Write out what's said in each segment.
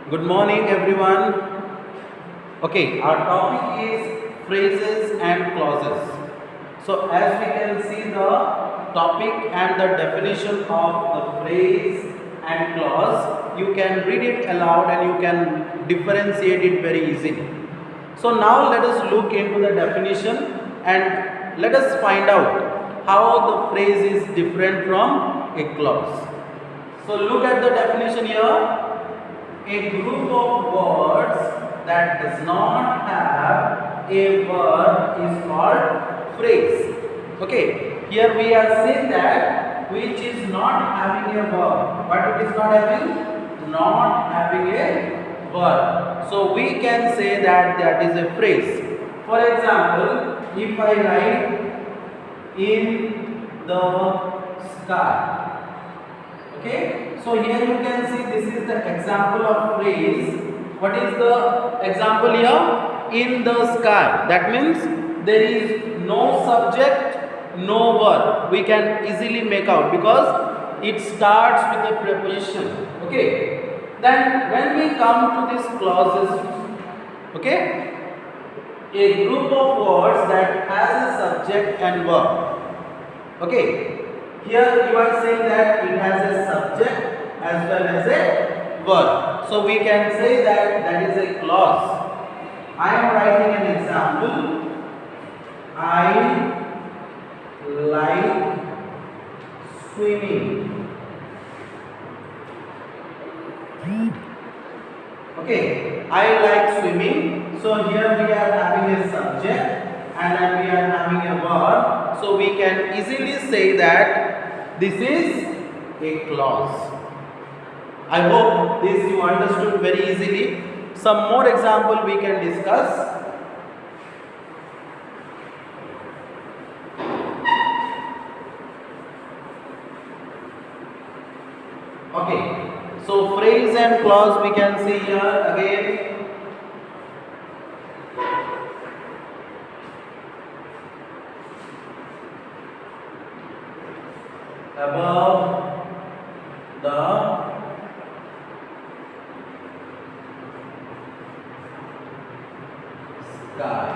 Good morning, everyone. Okay, our topic is phrases and clauses. So, as we can see the topic and the definition of the phrase and clause, you can read it aloud and you can differentiate it very easily. So, now let us look into the definition and let us find out how the phrase is different from a clause. So, look at the definition here. A group of words that does not have a word is called phrase. Okay, here we are saying that which is not having a verb. What it is not having? Not having a verb. So we can say that that is a phrase. For example, if I write in the sky. Okay, so here you can see this is the example of phrase. What is the example here? In the sky. That means there is no subject, no verb. We can easily make out because it starts with a preposition. Okay, then when we come to these clauses, okay, a group of words that has a subject and verb. Okay, here you are saying that it has a subject as well as a verb. So we can say that that is a clause. I am writing an example. I like swimming. Okay, I like swimming. So here we are having a subject and then we are having a verb. So we can easily say that this is a clause. I hope this you understood very easily. Some more example we can discuss. Okay, so phrase and clause we can see here again. Above the sky.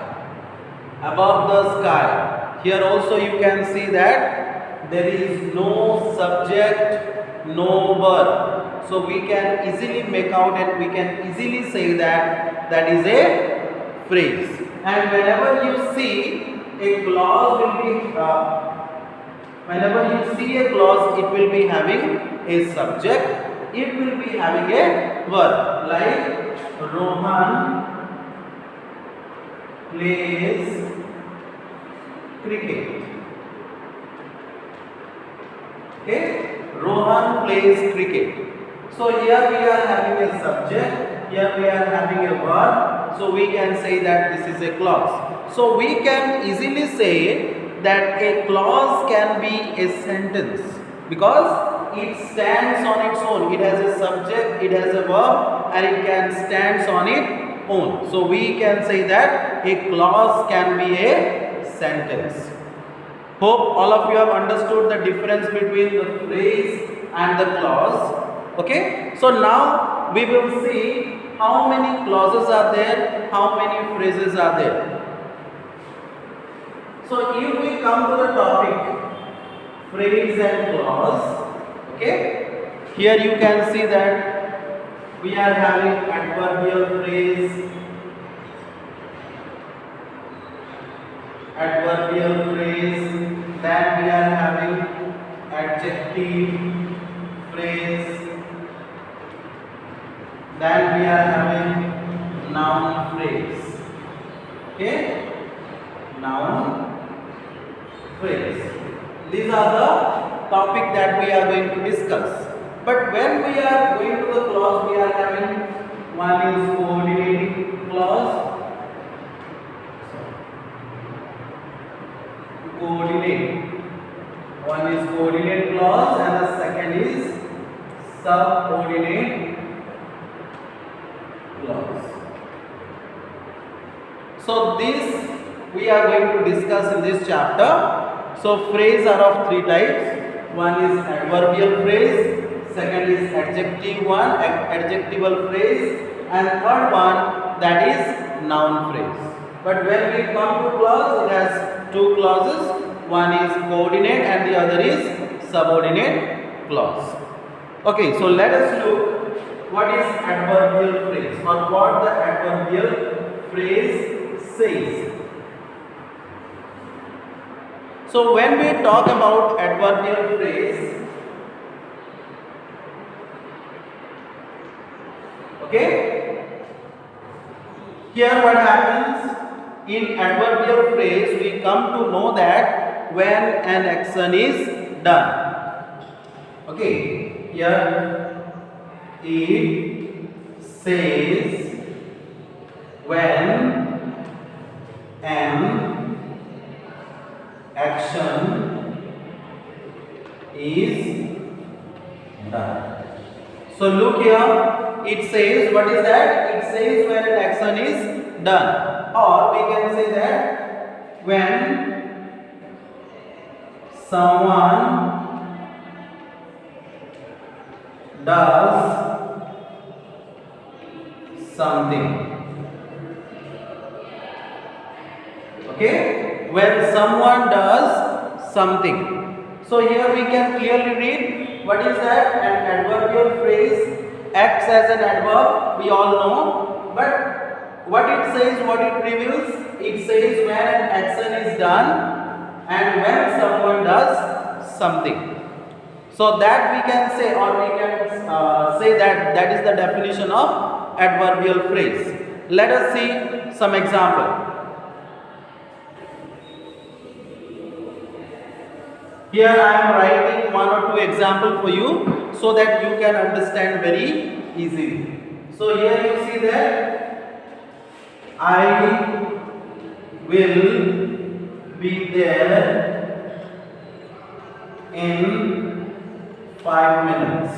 Above the sky. Here also you can see that there is no subject, no verb. So we can easily make out and we can easily say that that is a phrase. And whenever you see a clause will be whenever you see a clause, it will be having a subject, it will be having a verb. Like Rohan plays cricket. Okay, Rohan plays cricket. So here we are having a subject, here we are having a verb. So we can say that this is a clause. So we can easily say that a clause can be a sentence because it stands on its own. It has a subject, it has a verb, and it can stand on its own. So we can say that a clause can be a sentence. Hope all of you have understood the difference between the phrase and the clause. Okay, so now we will see how many clauses are there, how many phrases are there. So if we come to the topic phrase and clause, okay, here you can see that we are having adverbial phrase, then we are having adjective phrase, then we are having noun phrase. Okay, noun phrase. These are the topic that we are going to discuss. But when we are going to the clause, we are having one is coordinating clause. Coordinate. One is coordinate clause and the second is subordinate clause. So this we are going to discuss in this chapter. So phrases are of three types. One is adverbial phrase, second is adjective one, adjectival phrase, and third one, that is noun phrase. But when we come to clause, it has two clauses. One is coordinate and the other is subordinate clause. Okay, so let us look what is adverbial phrase or what the adverbial phrase says. So when we talk about adverbial phrase, okay, here what happens in adverbial phrase, we come to know that when an action is done. Okay, here it says when an action is done. So look here, it says, what is that? It says when an action is done, or we can say that when someone does something. Okay, when someone does something. So here we can clearly read what is that? An adverbial phrase acts as an adverb, we all know, but what it says, what it reveals, it says when an action is done and when someone does something. So that we can say, or we can say that that is the definition of adverbial phrase. Let us see some example. Here I am writing one or two examples for you so that you can understand very easily. So here you see that I will be there in 5 minutes.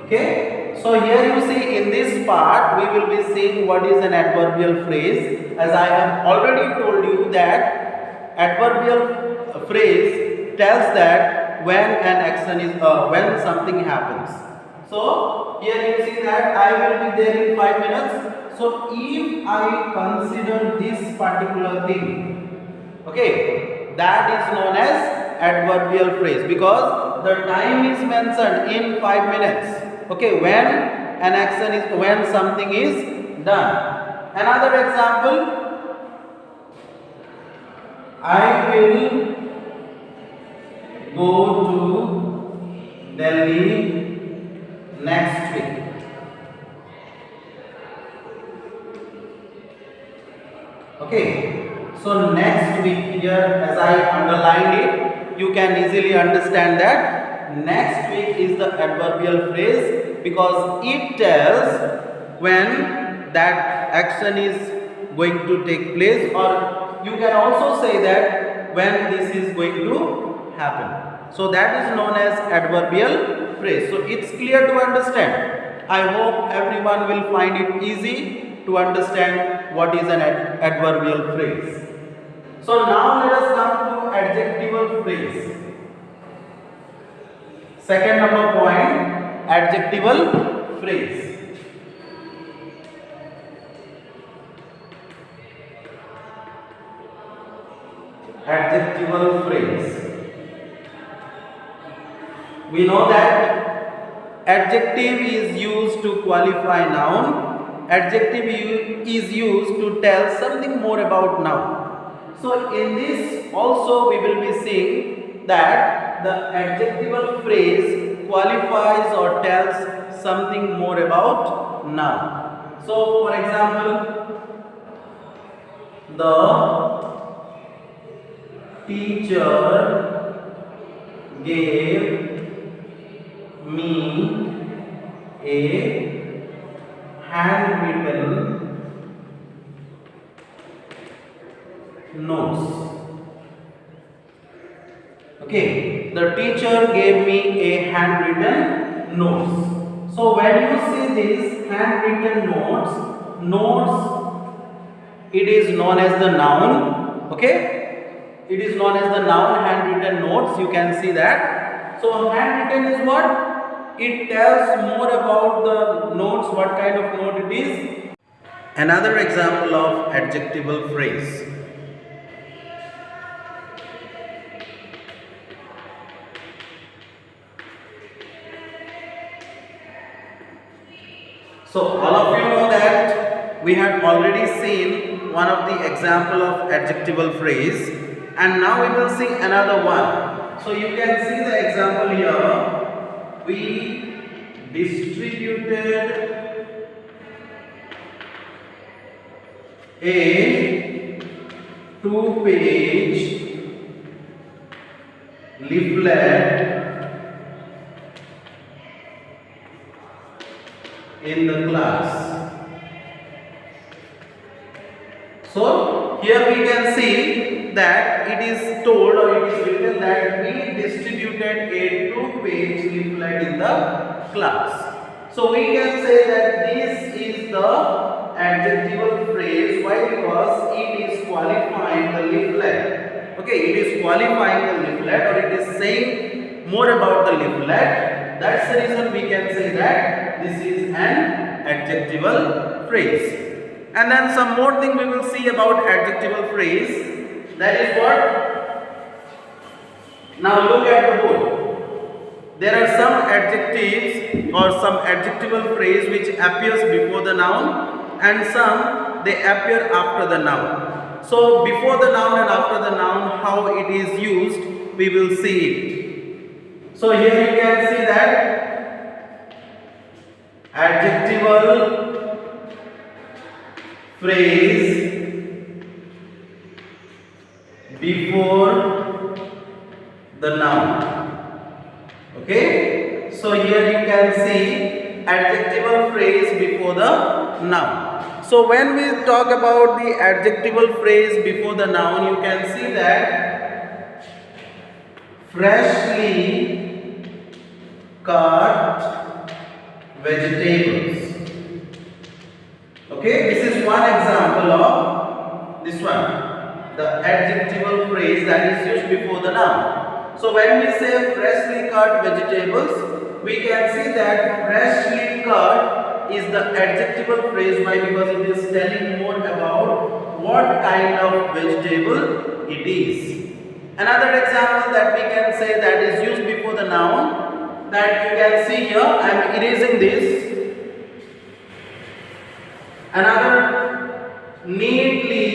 Okay, so here you see in this part we will be seeing what is an adverbial phrase. As I have already told you that adverbial phrase tells that when an action is when something happens. So here you see that I will be there in 5 minutes. So if I consider this particular thing, okay, that is known as adverbial phrase because the time is mentioned in 5 minutes. Okay, when an action is, when something is done. Another example, I will go to Delhi next week. Okay, so next week here, as I underlined it, you can easily understand that next week is the adverbial phrase because it tells when that action is going to take place, or you can also say that when this is going to happen. So that is known as adverbial phrase. So it's clear to understand. I hope everyone will find it easy to understand what is an adverbial phrase. So now let us come to adjectival phrase. Second number point, adjectival phrase. Adjectival phrase. We know that adjective is used to qualify noun. Adjective is used to tell something more about noun. So in this also we will be seeing that the adjectival phrase qualifies or tells something more about noun. So for example, the teacher gave me a handwritten notes. Okay, the teacher gave me a handwritten notes. So when you see this handwritten notes, it is known as the noun. Okay, it is known as the noun handwritten notes. You can see that. So handwritten is what? It tells more about the notes, what kind of note it is. Another example of adjectival phrase. So all of you know that we had already seen one of the example of adjectival phrase, and now we will see another one. So you can see the example here. We distributed a 2-page leaflet in the class. So here we can see that it is told, or it is written that we distributed a 2-page leaflet in the class. So we can say that this is the adjectival phrase. Why? Because it is qualifying the leaflet. Okay, it is qualifying the leaflet, or it is saying more about the leaflet. That's the reason we can say that this is an adjectival phrase. And then some more thing we will see about adjectival phrase. That is what? Now look at the board. There are some adjectives or some adjectival phrase which appears before the noun, and some they appear after the noun. So before the noun and after the noun, how it is used, we will see it. So here you can see that adjectival phrase before the noun. Okay, so here you can see adjectival phrase before the noun. So when we talk about the adjectival phrase before the noun, you can see that freshly cut vegetables. Okay, this is one example of this one, the adjectival phrase that is used before the noun. So when we say freshly cut vegetables, we can see that freshly cut is the adjectival phrase. Why? Because it is telling more about what kind of vegetable it is. Another example that we can say that is used before the noun, that you can see here, I am erasing this. Another neatly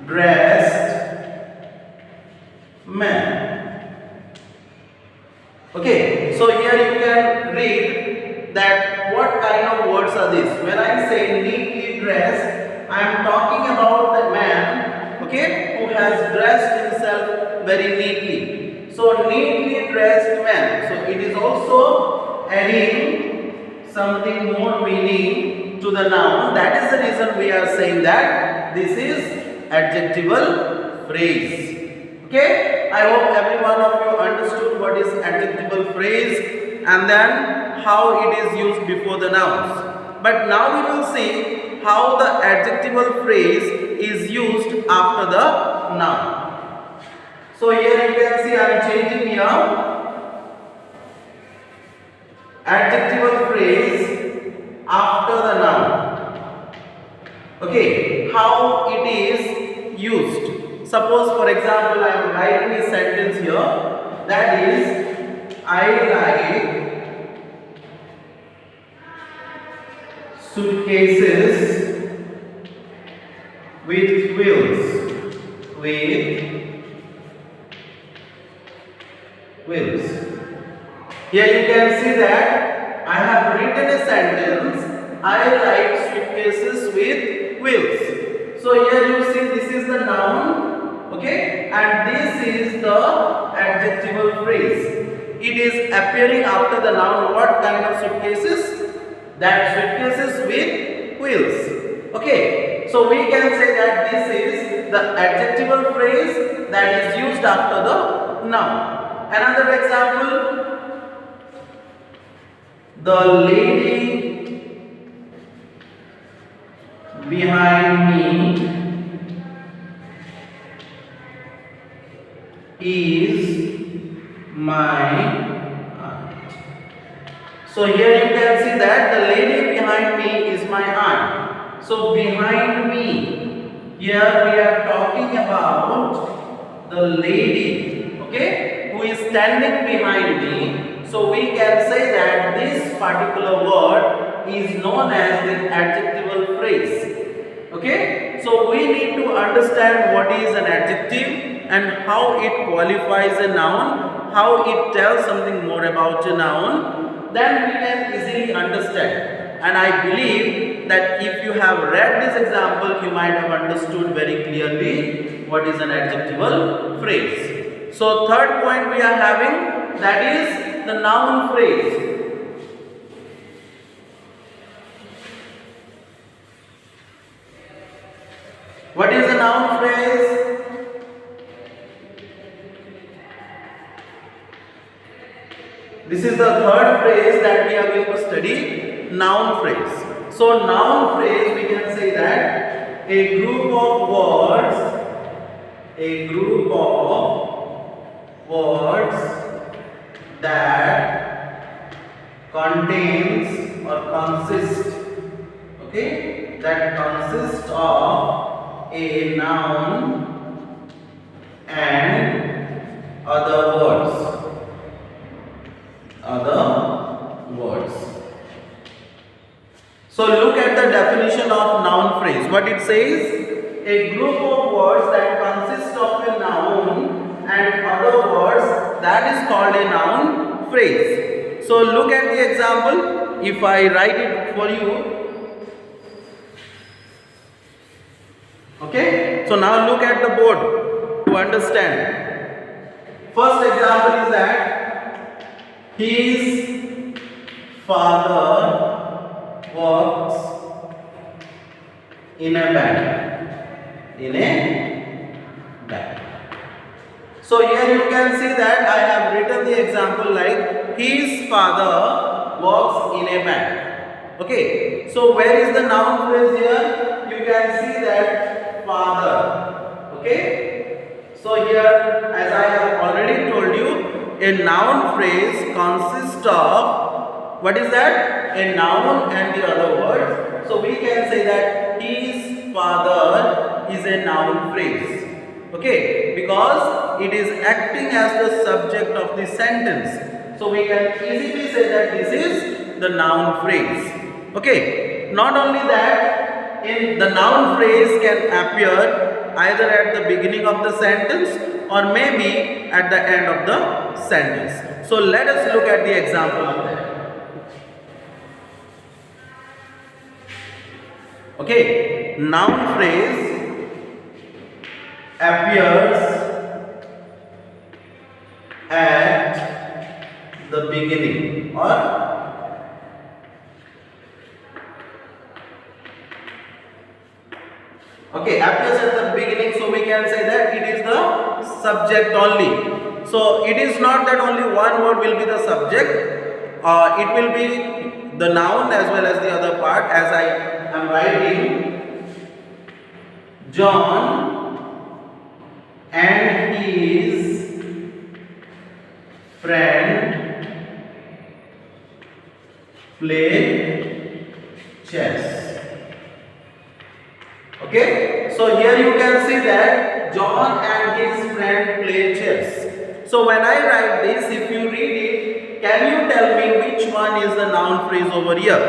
dressed man. Okay, so here you can read that what kind of words are these. When I say neatly dressed, I am talking about the man, okay, who has dressed himself very neatly. So neatly dressed man. So it is also adding something more meaning to the noun. That is the reason we are saying that this is adjectival phrase. Okay, I hope every one of you understood what is adjectival phrase and then how it is used before the nouns. But now we will see how the adjectival phrase is used after the noun. So here you can see I am changing here adjectival phrase after the noun. Okay, how it is used. Suppose for example I am writing a sentence here, that is, I like suitcases with wheels. Here you can see that I have written a sentence, I like suitcases with wheels. So here you see this is the noun, okay, and this is the adjectival phrase. It is appearing after the noun. What kind of suitcases? That suitcases with wheels. Okay, so we can say that this is the adjectival phrase that is used after the noun. Another example, the lady behind me is my aunt. So here you can see that the lady behind me is my aunt. So behind me, here we are talking about the lady, okay, who is standing behind me. So we can say that this particular word is known as the adjectival phrase. Okay, so we need to understand what is an adjective and how it qualifies a noun, how it tells something more about a noun, then we can easily understand. And I believe that if you have read this example, you might have understood very clearly what is an adjectival phrase. So third point we are having, that is the noun phrase. What is a noun phrase? This is the third phrase that we are going to study, noun phrase. So noun phrase, we can say that a group of words that contains or consists, okay, that consists of a noun and other words. So look at the definition of noun phrase. What it says? A group of words that consist of a noun and other words, that is called a noun phrase. So look at the example. If I write it for you. Okay, so now look at the board to understand. First example is that his father works in a bank. So here you can see that I have written the example like his father works in a bank. Okay, so where is the noun phrase here? You can see that father. Okay, so here, as I have already told you, a noun phrase consists of, what is that? A noun and the other words. So we can say that his father is a noun phrase. Okay, because it is acting as the subject of the sentence. So we can easily say that this is the noun phrase. Okay, not only that, in the noun phrase can appear either at the beginning of the sentence or maybe at the end of the sentence. So let us look at the example of that. Okay, noun phrase appears at the beginning or appears at the beginning, so we can say that it is the subject only. So it is not that only one word will be the subject, it will be the noun as well as the other part. As I am writing, John and his friend play chess. Okay, so here you can see that John and his friend play chess. So when I write this, if you read it, can you tell me which one is the noun phrase over here?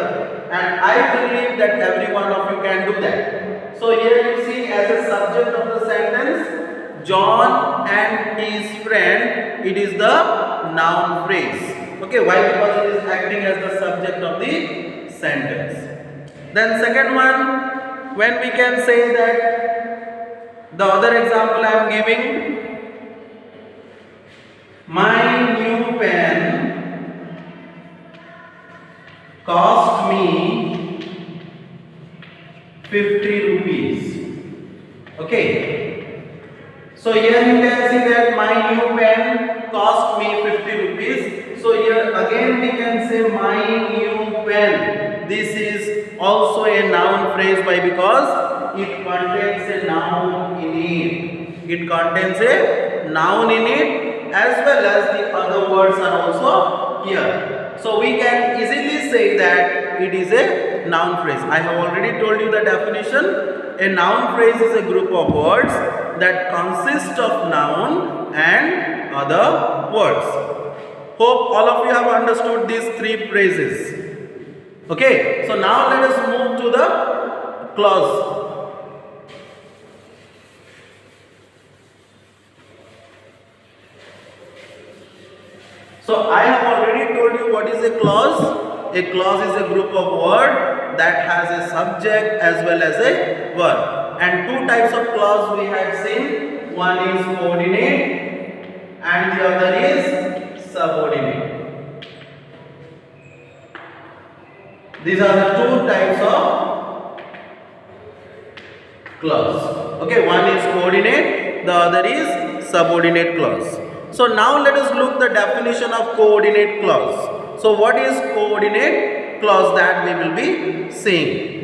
And I believe that every one of you can do that. So here you see as a subject of the sentence, John and his friend, it is the noun phrase. Okay, why? Because it is acting as the subject of the sentence. Then second one, when we can say that, the other example I am giving, my new pen cost me 50 rupees. Okay, so here you can see that my new pen cost me 50 rupees. So here again we can say my new pen. This is also a noun phrase. Why? Because it contains a noun in it. It contains a noun in it, as well as the other words are also here. So we can easily say that it is a noun phrase. I have already told you the definition. A noun phrase is a group of words that consist of noun and other words. Hope all of you have understood these three phrases. Okay, so now let us move to the clause. So I have already told you what is a clause. A clause is a group of words that has a subject as well as a verb. And two types of clause we have seen. One is coordinate and the other is subordinate. These are the two types of clause. Okay, one is coordinate, the other is subordinate clause. So now let us look the definition of coordinate clause. So what is coordinate clause that we will be seeing?